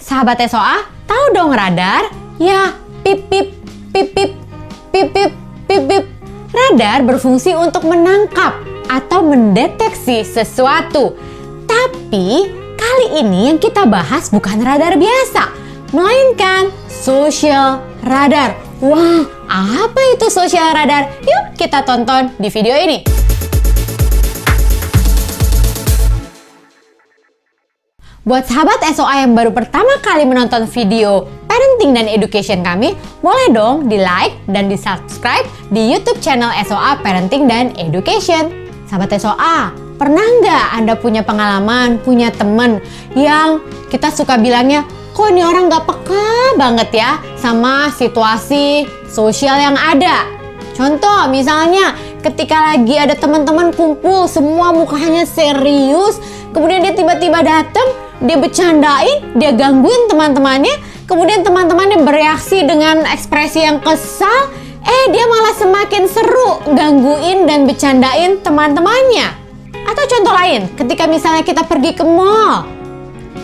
Sahabat SOA, tahu dong radar? Ya, pip pip, pip pip, pip pip, pip pip. Radar berfungsi untuk menangkap atau mendeteksi sesuatu. Tapi kali ini yang kita bahas bukan radar biasa, melainkan social radar. Wah, apa itu social radar? Yuk kita tonton di video ini. Buat sahabat SOA yang baru pertama kali menonton video parenting dan education kami, boleh dong di like dan di subscribe di YouTube channel SOA Parenting dan Education. Sahabat SOA, pernah nggak Anda punya pengalaman, punya temen yang kita suka bilangnya, kok ini orang nggak peka banget ya sama situasi sosial yang ada? Contoh misalnya ketika lagi ada teman-teman kumpul, semua mukanya serius, kemudian dia tiba-tiba datang, dia bercandain, dia gangguin teman-temannya, kemudian teman-temannya bereaksi dengan ekspresi yang kesal, dia malah semakin seru gangguin dan bercandain teman-temannya. Atau contoh lain, ketika misalnya kita pergi ke mall,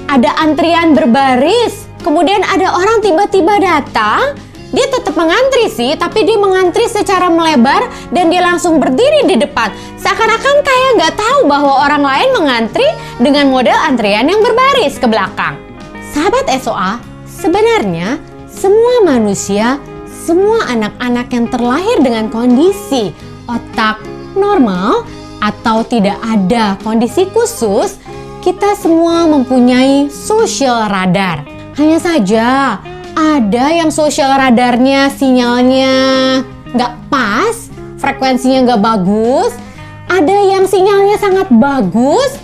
ada antrian berbaris, kemudian ada orang tiba-tiba datang, dia tetap mengantri sih, tapi dia mengantri secara melebar dan dia langsung berdiri di depan. Seakan-akan kayak nggak tahu bahwa orang lain mengantri dengan model antrian yang berbaris ke belakang. Sahabat SOA, sebenarnya semua manusia, semua anak-anak yang terlahir dengan kondisi otak normal atau tidak ada kondisi khusus, kita semua mempunyai social radar. Hanya saja ada yang social radarnya sinyalnya nggak pas, frekuensinya nggak bagus. Ada yang sinyalnya sangat bagus,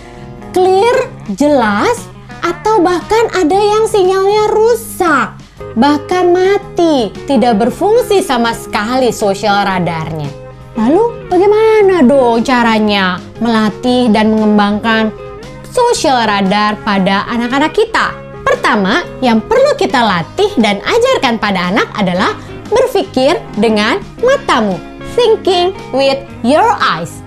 clear, jelas. Atau bahkan ada yang sinyalnya rusak, bahkan mati, tidak berfungsi sama sekali social radarnya. Lalu bagaimana dong caranya melatih dan mengembangkan social radar pada anak-anak kita? Pertama, yang perlu kita latih dan ajarkan pada anak adalah berpikir dengan matamu. Thinking with your eyes.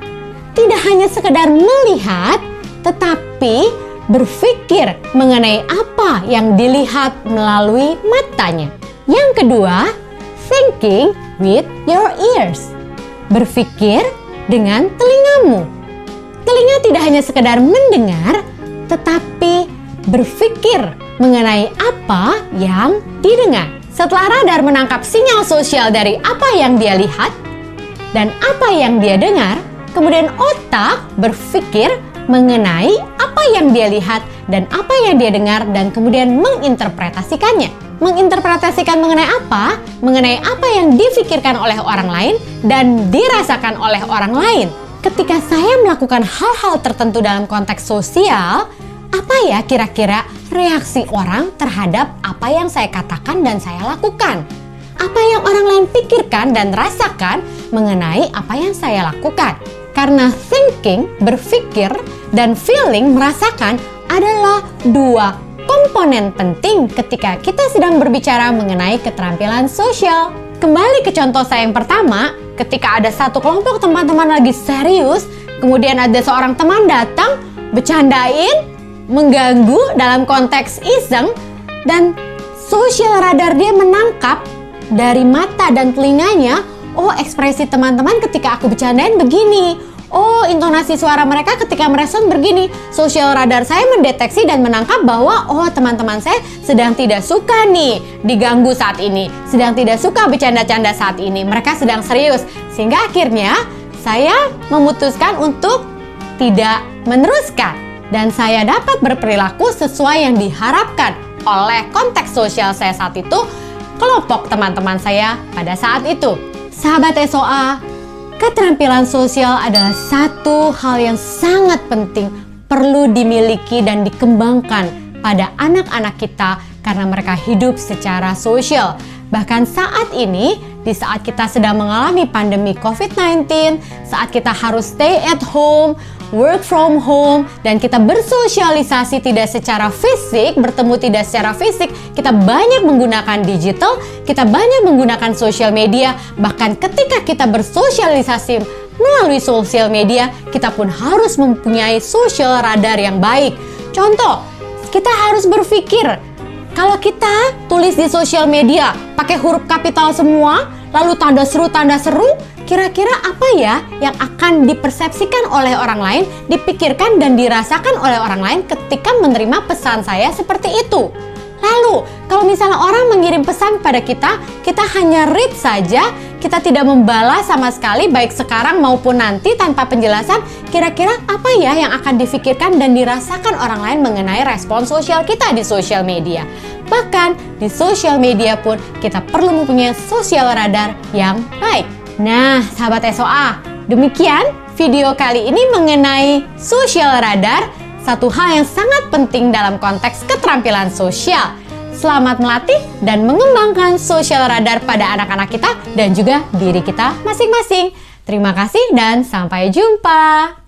Tidak hanya sekedar melihat, tetapi berpikir mengenai apa yang dilihat melalui matanya. Yang kedua, thinking with your ears. Berpikir dengan telingamu. Telinga tidak hanya sekedar mendengar, tetapi berpikir mengenai apa yang didengar. Setelah radar menangkap sinyal sosial dari apa yang dia lihat dan apa yang dia dengar, kemudian otak berpikir mengenai apa yang dia lihat dan apa yang dia dengar dan kemudian menginterpretasikannya. Menginterpretasikan mengenai apa? Mengenai apa yang difikirkan oleh orang lain dan dirasakan oleh orang lain. Ketika saya melakukan hal-hal tertentu dalam konteks sosial, apa ya kira-kira reaksi orang terhadap apa yang saya katakan dan saya lakukan? Apa yang orang lain pikirkan dan rasakan mengenai apa yang saya lakukan? Karena thinking, berpikir, dan feeling, merasakan adalah dua komponen penting ketika kita sedang berbicara mengenai keterampilan sosial. Kembali ke contoh saya yang pertama, ketika ada satu kelompok teman-teman lagi serius, kemudian ada seorang teman datang, bercandain, mengganggu dalam konteks iseng, dan social radar dia menangkap dari mata dan telinganya, oh ekspresi teman-teman ketika aku bercandain begini, oh intonasi suara mereka ketika merespon begini. Social radar saya mendeteksi dan menangkap bahwa oh teman-teman saya sedang tidak suka nih diganggu saat ini, sedang tidak suka bercanda-canda saat ini, mereka sedang serius. Sehingga akhirnya saya memutuskan untuk tidak meneruskan. Dan saya dapat berperilaku sesuai yang diharapkan oleh konteks sosial saya saat itu, kelompok teman-teman saya pada saat itu. Sahabat SOA, keterampilan sosial adalah satu hal yang sangat penting, perlu dimiliki dan dikembangkan pada anak-anak kita karena mereka hidup secara sosial. Bahkan saat ini, di saat kita sedang mengalami pandemi COVID-19, saat kita harus stay at home, work from home, dan kita bersosialisasi tidak secara fisik, bertemu tidak secara fisik, kita banyak menggunakan digital, kita banyak menggunakan sosial media, bahkan ketika kita bersosialisasi melalui sosial media, kita pun harus mempunyai social radar yang baik. Contoh, kita harus berpikir Kalau kita tulis di sosial media pakai huruf kapital semua, lalu tanda seru, kira-kira apa ya yang akan dipersepsikan oleh orang lain, dipikirkan dan dirasakan oleh orang lain ketika menerima pesan saya seperti itu? Lalu, kalau misalnya orang mengirim pesan pada kita hanya read saja, kita tidak membalas sama sekali baik sekarang maupun nanti tanpa penjelasan, kira-kira apa ya yang akan difikirkan dan dirasakan orang lain mengenai respon sosial kita di sosial media? Bahkan, di sosial media pun kita perlu mempunyai social radar yang baik. Nah, sahabat SOA, demikian video kali ini mengenai social radar, satu hal yang sangat penting dalam konteks keterampilan sosial. Selamat melatih dan mengembangkan social radar pada anak-anak kita dan juga diri kita masing-masing. Terima kasih dan sampai jumpa.